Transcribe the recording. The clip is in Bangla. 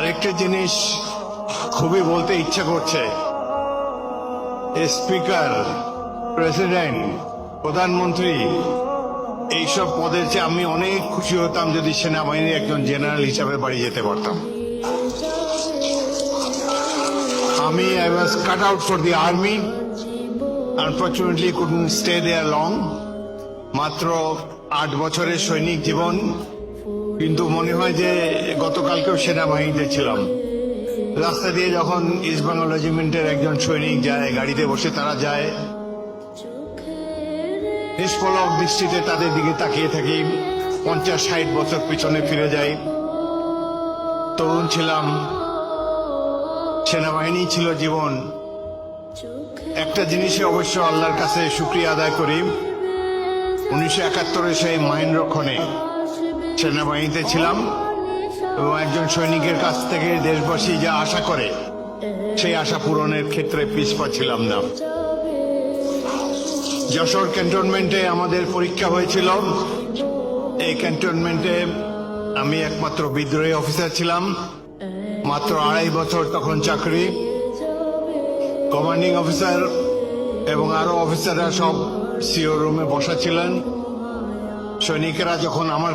আরেকটা জিনিস খুবই বলতে ইচ্ছা করছে, স্পিকার, প্রেসিডেন্ট, প্রধানমন্ত্রী এইসব পদের চেয়ে আমি অনেক খুশি হতাম যদি সেনাবাহিনীর একজন জেনারেল হিসাবে বাড়ি যেতে পারতাম। I was cut out for the army. Unfortunately, couldn't stay there long. মাত্র 8 বছরের সৈনিক জীবন, কিন্তু মনে হয় যে গতকালকেও সেনাবাহিনীতে ছিলাম। রাস্তা দিয়ে যখন ইস্ট বেঙ্গল রেজিমেন্টের একজন সৈনিক যায়, গাড়িতে বসে তারা যায়, নিষ্পলক দৃষ্টিতে তাদের দিকে তাকিয়ে থাকি। 50-60 বছর পিছনে ফিরে যাই। তরুণ ছিলাম, সেনাবাহিনী ছিল জীবন। একটা জিনিসে অবশ্য আল্লাহর কাছে শুকরিয়া আদায় করি, 1971 সেই মহেন্দ্রক্ষণে সেনাবাহিনীতে ছিলাম এবং একজন সৈনিকের কাছ থেকে দেশবাসী যা আশা করে সেই আশা পূরণের ক্ষেত্রে পিছপা ছিলাম না। যশোর ক্যান্টনমেন্টে আমাদের পরীক্ষা হয়েছিল। এই ক্যান্টনমেন্টে আমি একমাত্র বিদ্রোহী অফিসার ছিলাম। মাত্র 2.5 বছর তখন চাকরি। কমান্ডিং অফিসার এবং আরো অফিসাররা সব সিও রুমে বসা ছিলেন। সৈনিকেরা যখন আমার